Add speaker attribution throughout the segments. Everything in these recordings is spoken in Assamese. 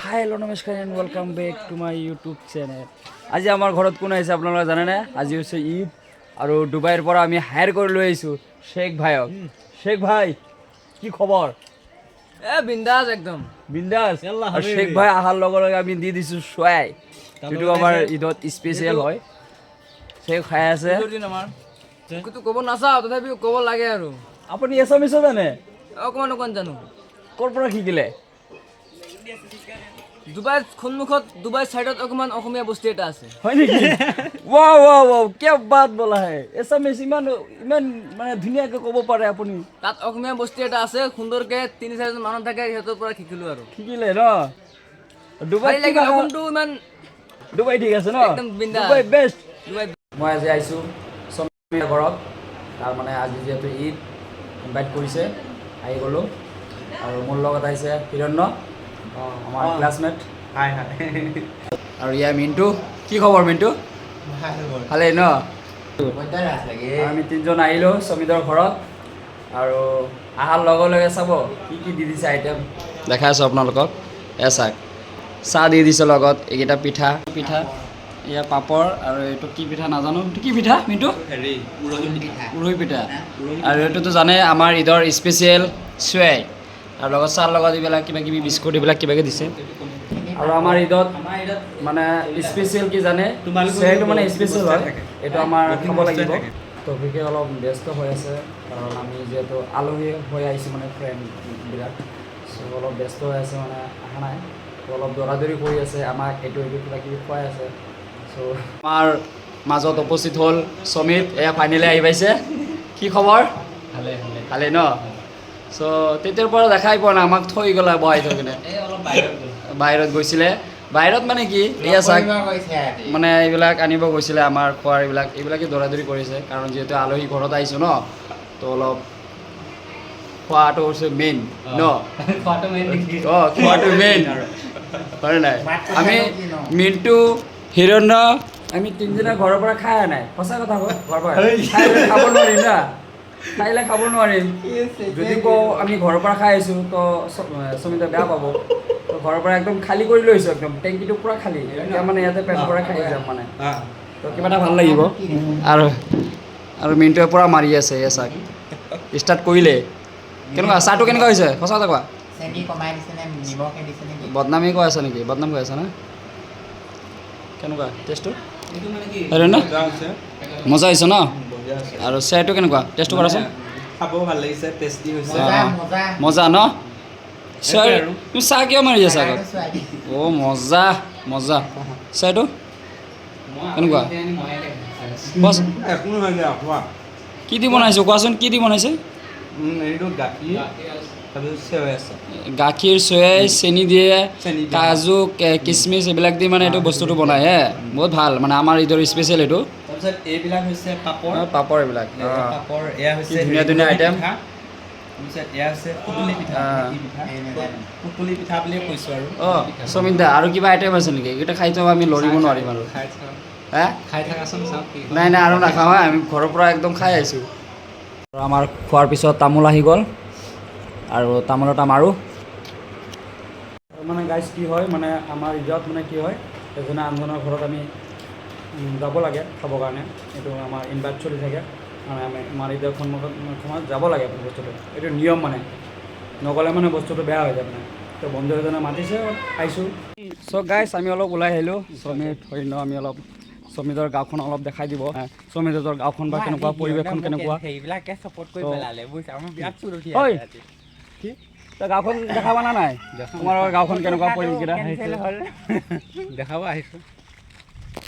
Speaker 1: হাই হেল্ল' নমস্কাৰ and welcome back to my YouTube channel. আজি আমাৰ ঘৰত কোন আহিছে আপোনালোকে জানেনে? আজি হৈছে ঈদ আৰু ডুবাইৰ পৰা আমি হায়াৰ কৰি লৈ আহিছোঁ শ্বেখ ভাইক। শ্বেখ ভাই কি খবৰ?
Speaker 2: বিন্দাস একদম
Speaker 1: বিন্দাস। আৰু শ্বেখ ভাই অহাৰ লগে লগে আমি দি দিছোঁ চুৱাই, যিটো আমাৰ ঈদত স্পেচিয়েল হয়। শ্বেখ খাই আছে।
Speaker 2: একোতো ক'ব নাচাওঁ, তথাপিও ক'ব লাগে আৰু।
Speaker 1: আপুনি এছামিছো জানে?
Speaker 2: অকণমান অকণমান জানো।
Speaker 1: ক'ৰ পৰা শিকিলে?
Speaker 2: ডুবাইৰ সন্মুখত ডুবাইৰ ছাইডত অকণমান অসমীয়া বস্তি এটা আছে।
Speaker 1: হয় নেকি? ৱাও ৱাও ৱাও, কিয় বাত বোলা হে। এছামিছ ইমান ইমান মানে ধুনীয়াকৈ ক'ব পাৰে আপুনি।
Speaker 2: তাত অসমীয়া বস্তি এটা আছে, সুন্দৰকৈ ৩-৪জন মানুহ থাকে, সিহঁতৰ পৰা শিকিলোঁ আৰু।
Speaker 1: শিকিলে ন? ডুবাই
Speaker 2: লাগিল অসমটো ইমান
Speaker 1: ডুবাই ঠিক আছে ন?
Speaker 2: একদম বিন্দাছ।
Speaker 1: Dubai best.
Speaker 2: ডুবাই
Speaker 1: মই আজি আহিছোঁ সমীৰ ঘৰত, তাৰমানে আজি যিহেতু ঈদ ইনভাইট কৰিছে, আহি গ'লোঁ। আৰু মোৰ লগত আহিছে হিৰণ্য, আমাৰ ক্লাছমেট।
Speaker 3: হাই হাই।
Speaker 1: আৰু ইয়াৰ মিণ্টু। কি খবৰ মিণ্টু? ভালেই ন? আমি তিনিজন আহিলোঁ সমিতৰ ঘৰত, আৰু অহাৰ লগে লগে চাব কি কি দি দিছে আইটেম দেখাই আছোঁ আপোনালোকক। চাওক, চাহ দি দিছে লগত, এইকেইটা পিঠা পিঠা, এয়া পাপৰ, আৰু এইটো কি পিঠা নাজানো। এইটো কি পিঠা মিণ্টু? উৰহি পিঠা। আৰু এইটোতো জানে আমাৰ ঈদৰ স্পেচিয়েল চুৱাই, আৰু লগত চাহৰ লগত এইবিলাক কিবা কিবি বিস্কুট এইবিলাক কিবাকিবি দিছে। আৰু আমাৰ ঈদত মানে স্পেচিয়েল কি জানে? সেইটো মানে স্পেচিয়েল হয়, এইটো আমাৰ খাব লাগিব। টপিকে অলপ ব্যস্ত হৈ আছে, কাৰণ আমি যিহেতু আলহী হৈ আহিছোঁ, মানে ফ্ৰেণ্ডবিলাক, চ' অলপ ব্যস্ত হৈ আছে, মানে অহা নাই। ত' অলপ দৌৰাদৌৰি কৰি আছে, আমাক এইটো কিবা কিবি খুৱাই আছে। চ' আমাৰ মাজত উপস্থিত হ'ল সমিত, এয়া ফাইনেলি আহি পাইছে। কি খবৰ? ভালে ভালে ন? চ' তেতিয়াৰ পৰা দেখাই পোৱা নাই, আমাক থৈ গ'লা বহাই থৈ কিনে। বাহিৰত গৈছিলে। বাহিৰত মানে কি, এয়া চাওক, মানে এইবিলাক আনিব গৈছিলে, আমাৰ খোৱাৰ এইবিলাকে দৌৰাদৌৰি কৰিছে, কাৰণ যিহেতু আলহী ঘৰত আহিছোঁ ন, তো অলপ খোৱাটো হৈছে মেইন ন? খোৱাটো মেইন হয় নাই? আমি মিণ্টু, হিৰণ্য, আমি তিনিজনে ঘৰৰ পৰা খাই অহা নাই, সঁচা কথা কওঁ। ঘৰৰ পৰা খাব নোৱাৰিম না, খাইলে খাব নোৱাৰিম। যদি কওঁ আমি ঘৰৰ পৰা খাই আহিছোঁ, তো সমিতে বেয়া পাব। তো ঘৰৰ পৰা একদম খালী কৰি লৈ আহিছোঁ, একদম টেংকিটো পূৰা খালী। এতিয়া মানে ইয়াতে পেট ভৰাই খাই যাম মানে, তো কিবা এটা ভাল লাগিব। আৰু মিণ্টুৱে পূৰা মাৰি আছে, এয়া চাওক, ষ্টাৰ্ট কৰিলে। কেনেকুৱা চাহটো কেনেকুৱা হৈছে? সঁচা কথা কোৱা। বদনামী কৈ আছে নেকি? বদনাম কৈ আছে না? কেনেকুৱা টেষ্টটো? হেৰি ন, মজা হৈছে ন? আৰু চাহটো কেনেকুৱা? টেষ্টটো কৰাচোন।
Speaker 3: খাব ভাল লাগিছে, টেষ্টি হৈছে।
Speaker 1: মজা ন? তুমি চাহ কিয় মাৰি আছা আগত? অ' মজা মজা। চাহটো কেনেকুৱা? কোৱাচোন
Speaker 3: একো নহয় দিয়া, খোৱা।
Speaker 1: কি দি বনাইছোঁ কোৱাচোন, কি দি বনাইছে?
Speaker 3: এইটো গাখীৰ, তাৰপিছত চেৱাই আছে।
Speaker 1: গাখীৰ, চয়াই, চেনি দিয়ে,
Speaker 3: চেনি দিয়ে।
Speaker 1: কাজু, কিচমিচ এইবিলাক দি মানে এইটো বস্তুটো বনাই হে, বহুত ভাল। মানে আমাৰ ঈদৰ স্পেচিয়েল এইটো।
Speaker 3: তাৰপিছত এইবিলাক হৈছে পাপৰ।
Speaker 1: পাপৰ এইবিলাক
Speaker 3: পাপৰ, এয়া হৈছে
Speaker 1: ধুনীয়া ধুনীয়া আইটেম।
Speaker 3: তাৰপিছত এয়া হৈছে সুতুলি পিঠা। কি পিঠা? সুতুলি পিঠা বুলিয়ে কৈছোঁ আৰু।
Speaker 1: অঁ সমিত দা, আৰু কিবা আইটেম আছে নেকি? এইকেইটা খাই থওঁ, আমি লৰিব নোৱাৰিম আৰু। হে?
Speaker 3: খাই থাকাচোন, চাওক।
Speaker 1: নাই নাই, আৰু নাখাওঁ হা, আমি ঘৰৰ পৰা একদম খাই আহিছোঁ। আমাৰ খোৱাৰ পিছত তামোল আহি গ'ল, আৰু তামোল এটা মাৰোঁ। মানে গাইজ কি হয়, মানে আমাৰ ঈদত মানে কি হয়, এজনে আনজনৰ ঘৰত আমি যাব লাগে খাবৰ কাৰণে। এইটো আমাৰ ইনভাইট চলি থাকে, মানে আমি আমাৰ ঈদৰ সময়ত যাব লাগে বস্তুটো, এইটো নিয়ম মানে। নগ'লে মানে বস্তুটো বেয়া হৈ যায় মানে। তো বন্ধু এজনে মাতিছে, আহিছোঁ। চ' গাইজ আমি অলপ ওলাই আহিলোঁ, সমিত হৰিণ, আমি অলপ সমিতৰ গাঁওখন অলপ দেখাই দিব। সমিতৰ গাঁওখন বা কেনেকুৱা, পৰিৱেশখন কেনেকুৱা।
Speaker 2: সেইবিলাকে ছাপোৰ্ট কৰি পেলালে, বুজিছা? আমাৰ বিৰাট চুৰ উঠি
Speaker 1: ঐ,
Speaker 2: আছে।
Speaker 1: তই গাঁওখন দেখাবা না নাই? তোমালোকৰ গাঁওখন কেনেকুৱা পৰিৱেশকেইটা
Speaker 2: দেখাব আহিছোঁ।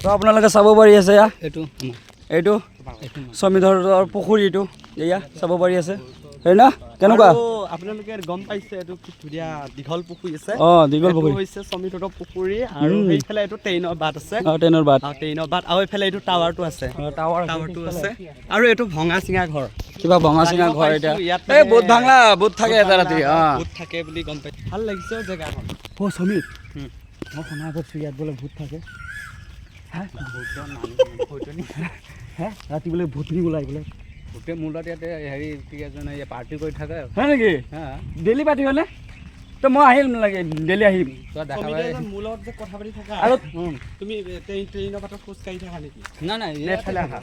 Speaker 1: তো আপোনালোকে চাব পাৰি আছে, এইটো
Speaker 2: এইটো
Speaker 1: সমিধৰ পুখুৰীটো, এয়া চাব পাৰি আছে, হয় না? কেনেকুৱা?
Speaker 3: আপোনালোকে গম পাইছে, এইটো খুব ধুনীয়া দীঘল পুখুৰী আছে।
Speaker 1: অঁ দীঘল পুখুৰী
Speaker 3: হৈছে সমিতৰ পুখুৰী, আৰু সেইফালে এইটো ট্ৰেইনৰ বাট আছে।
Speaker 1: ট্ৰেইনৰ বাট,
Speaker 3: ট্ৰেইনৰ বাট, আৰু এইফালে এইটো টাৱাৰটো আছে। টাৱাৰটো আছে, আৰু এইটো ভঙা চিঙা ঘৰ।
Speaker 1: কিবা ভঙা চিঙা ঘৰ এতিয়া।
Speaker 3: ইয়াত
Speaker 1: এই বুট ভাঙলা, বুট থাকে এটা ৰাতি।
Speaker 3: ভূত থাকে বুলি গম পাই, ভাল লাগিছে জেগাখন।
Speaker 1: অ' সমিত, মই শুনা পাইছোঁ ইয়াত বোলে ভূত থাকে। হে ৰাতি বোলে ভূতনি ওলাই বোলে।
Speaker 2: গোটেই মূলত ইয়াতে হেৰি কি এজনে পাৰ্টি কৰি থাকে।
Speaker 1: হয় নেকি? ডেইলি পাৰ্টি হয়নে? তো মই আহিম লাগে ডেইলি আহিম
Speaker 3: মোৰ লগত যে কথা পাতি থাকা
Speaker 1: আৰু
Speaker 3: তুমি ট্ৰেইনৰ বাটত খোজ কাঢ়ি থাকা নেকি
Speaker 2: নাই
Speaker 3: এইফালে আহা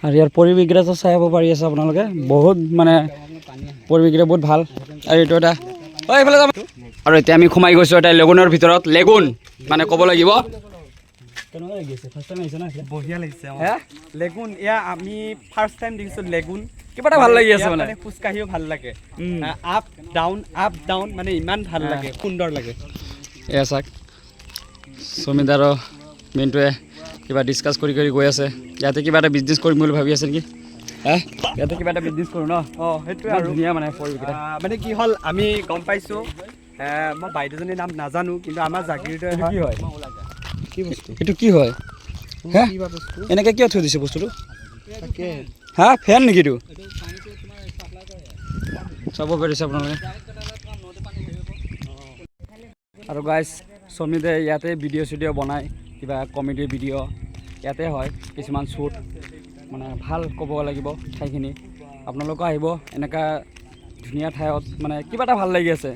Speaker 1: আৰু ইয়াৰ পৰিৱেশটো চাই আহিব পাৰি আছে আপোনালোকে বহুত মানে পৰিৱেশটো বহুত ভাল আৰু এইটো এটা এইফালে যাম আৰু এতিয়া আমি সোমাই গৈছোঁ এটা লেগুনৰ ভিতৰত লেগুন মানে ক'ব লাগিব
Speaker 3: বঢ়িয়া লাগিছে লেগুন এয়া আমি ফাৰ্ষ্ট টাইম দেখিছোঁ লেগুন
Speaker 1: কিবা এটা ভাল লাগি আছে মানে
Speaker 3: খোজ কাঢ়িও ভাল লাগে আপ ডাউন মানে ইমান ভাল লাগে সুন্দৰ লাগে
Speaker 1: এয়া চাওক সুমিত আৰু মিণ্টুৱে কিবা ডিছকাছ কৰি গৈ আছে ইয়াতে কিবা এটা বিজনেছ কৰিম বুলি ভাবি আছে নেকি ইয়াতে কিবা এটা বিজনেছ কৰোঁ ন
Speaker 3: সেইটোৱে
Speaker 1: আৰু ধুনীয়া মানে পৰিৱেশকেইটা
Speaker 3: মানে কি হ'ল আমি গম পাইছোঁ মই বাইদেউজনীৰ নাম নাজানো কিন্তু আমাৰ জাগিৰটোৱে
Speaker 1: কি হয়
Speaker 3: কি বস্তু
Speaker 1: এইটো কি হয় হে এনেকৈ কিয় থৈ দিছে বস্তুটো হা ফেন নেকি এইটো চাব পাৰিছে আপোনালোকে আৰু গাইজ সুমিতে ইয়াতে ভিডিঅ' চিডিঅ' বনায় কিবা কমেডি ভিডিঅ' ইয়াতে হয় কিছুমান শ্বুট মানে ভাল ক'ব লাগিব ঠাইখিনি আপোনালোকে আহিব এনেকুৱা ধুনীয়া ঠাইত মানে কিবা এটা ভাল লাগি আছে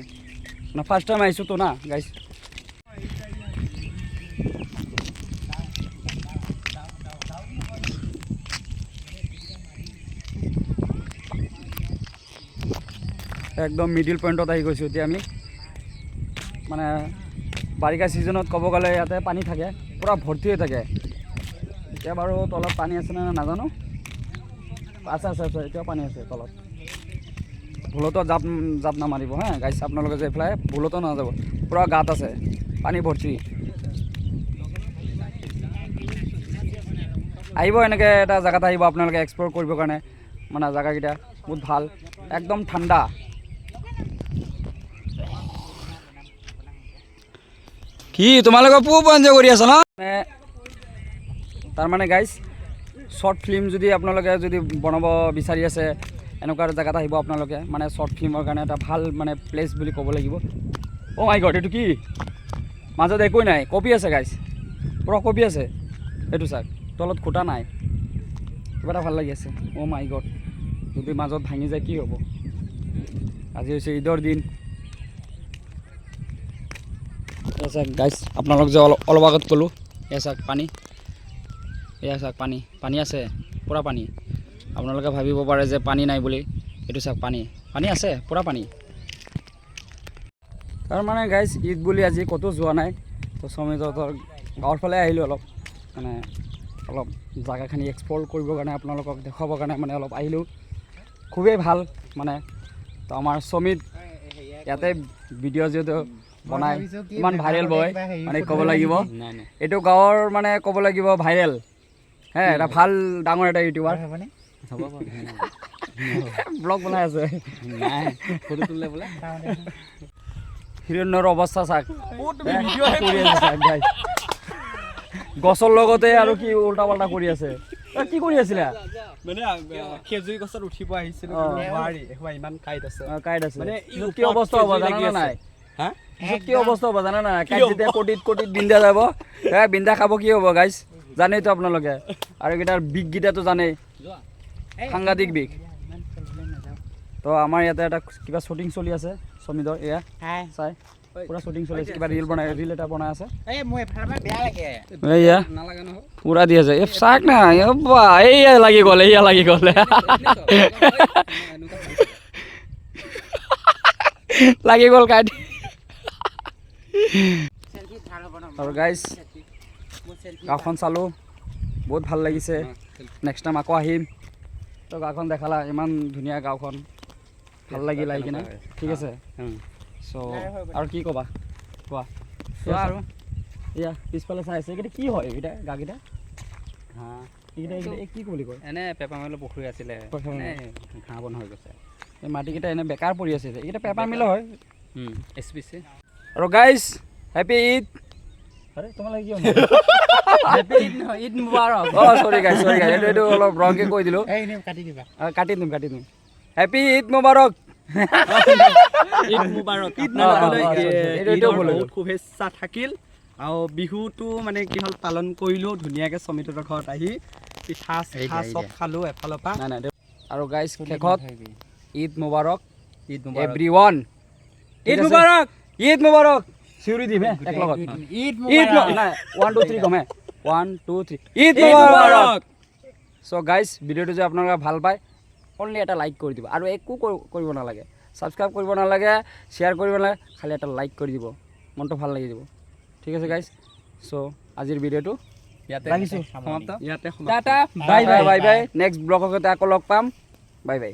Speaker 1: মানে ফাৰ্ষ্ট টাইম আহিছোঁতো না গাইজ একদম মিডিল পইণ্টত আহি গৈছোঁ এতিয়া আমি মানে বাৰিষা ছিজনত ক'ব গ'লে ইয়াতে পানী থাকে পূৰা ভৰ্তি হৈ থাকে এতিয়া বাৰু তলত পানী আছে নে নাজানো আছে এতিয়াও পানী আছে তলত ভুলতো জাপ নামাৰিব হা গাইছ আপোনালোকে যে এইফালে ভুলতো নাযাব পূৰা গাঁত আছে পানী ভৰ্তি আহিব এনেকৈ এটা জেগাত আহিব আপোনালোকে এক্সপ্ল'ৰ কৰিবৰ কাৰণে মানে জেগাকেইটা বহুত ভাল একদম ঠাণ্ডা কি তোমালোকে এনজয় কৰি আছা ন তাৰমানে গাইজ শ্বৰ্ট ফিল্ম যদি আপোনালোকে যদি বনাব বিচাৰি আছে এনেকুৱা এটা জেগাত আহিব আপোনালোকে মানে শ্বৰ্ট ফিল্মৰ কাৰণে এটা ভাল মানে প্লেচ বুলি ক'ব লাগিব অ' মাই গড এইটো কি মাজত একোৱেই নাই কপি আছে গাইজ পূৰা কপি আছে এইটো চাওক তলত খুটা নাই কিবা এটা ভাল লাগি আছে অ' মাই গড যদি মাজত ভাঙি যায় কি হ'ব আজি হৈছে ঈদৰ দিন চাওক গাইজ আপোনালোক যে অলপ আগত ক'লোঁ এয়া চাওক পানী এয়া চাওক পানী আছে পূৰা পানী আপোনালোকে ভাবিব পাৰে যে পানী নাই বুলি এইটো চাওক পানী আছে পূৰা পানী তাৰমানে গাইজ ঈদ বুলি আজি ক'তো যোৱা নাই তো সমিতৰ গাঁৱৰ ফালে আহিলোঁ অলপ মানে অলপ জেগাখিনি এক্সপ্ল'ৰ কৰিবৰ কাৰণে আপোনালোকক দেখুৱাবৰ কাৰণে মানে অলপ আহিলোঁ খুবেই ভাল মানে তো আমাৰ সমিত ইয়াতে ভিডিঅ' যিহেতু বনাই ইমান ভাইৰেল বয় মানে ক'ব লাগিব এইটো গাঁৱৰ মানে ক'ব লাগিব ভাইৰেল হে এটা ভাল ডাঙৰ এটা ইউটিউবাৰ ব্লগ বনাই আছে হিৰণ্যৰ অৱস্থা চাওক গছৰ লগতে আৰু কি উল্টা পাল্টা কৰি আছে কি কৰি আছিলা
Speaker 3: মানে খেজুৰি গছত উঠিব আহিছিলোঁ ইমান কাইট আছে
Speaker 1: মানে কি অৱস্থা হ'ব জানা নাই কি অৱস্থা হ'ব জানা নাই যেতিয়া কটিত বিন্ধা যাব বিন্ধা খাব কি হ'ব গাইজ জানেইতো আপোনালোকে আৰু এইকেইটাৰ বিষকেইটাতো জানেই সাংঘাতিক বিষ তো আমাৰ ইয়াতে এটা কিবা শ্বুটিং চলি আছে সমিতৰ এয়া চাই পুৰা শ্বুটিং চলি আছে কিবা ৰিল এটা বনাই আছে এয়া পুৰা দি আছে চাক না এয়া লাগি গ'ল লাগি গ'ল কাইট আৰু গাইজ গাঁওখন চালোঁ বহুত ভাল লাগিছে নেক্সট টাইম আকৌ আহিম তো গাঁওখন দেখালা ইমান ধুনীয়া গাঁওখন ভাল লাগিল আহি কিনে ঠিক আছে চ' আৰু কি ক'বা কোৱা চোৱা আৰু এয়া পিছফালে চাই আছে এইকেইটা কি হয় এইকেইটা গাঁকেইটা এইকেইটা কি বুলি কয়
Speaker 2: এনে পেপাৰ মিলৰ পুখুৰী আছিলে ঘাঁহ বন হৈ গৈছে
Speaker 1: এই মাটিকেইটা এনে বেকাৰ পৰি আছে এইকেইটা পেপাৰ মিলৰ হয়
Speaker 2: SPC
Speaker 1: আৰু গাইজ হেপী ঈদ আৰে তোমালোকে কি
Speaker 2: হেপী ঈদ মুবাৰক
Speaker 1: চৰি গাইজ এইটো অলপ ৰংকৈ কৈ দিলোঁ কাটি দিম হেপী ঈদ মুবাৰক
Speaker 3: ঈদ মুবাৰক বহুত শুভেচ্ছা থাকিল আৰু বিহুটো মানে কি হ'ল পালন কৰিলোঁ ধুনীয়াকৈ সমিতৰ ঘৰত আহি পিঠা চব খালোঁ এফালৰ পৰা
Speaker 1: নাই আৰু গাইজ শেষত ঈদ মুবাৰক এভৰিৱান
Speaker 3: ঈদ মুবাৰক
Speaker 1: ঈদ মুবাৰক চিঞৰি দিম এক লগত ঈদ নাই 1 2 3 কমে 1 2 3 ঈদ মুবাৰক সো গাইস ভিডিওটো যে আপোনালোকে ভাল পায় অনলি এটা লাইক কৰি দিব আৰু একো কৰিব নালাগে সাবস্ক্ৰাইব কৰিব নালাগে শ্বেয়াৰ কৰিব নালাগে খালি এটা লাইক কৰি দিব মনটো ভাল লাগি যাব ঠিক আছে গাইস সো আজিৰ ভিডিওটো ইয়াতে ৰাখিছো সমাপ্ত
Speaker 3: ইয়াতে
Speaker 1: টাটা বাই বাই নেক্সট ব্লগত আকৌ লগ পাম বাই বাই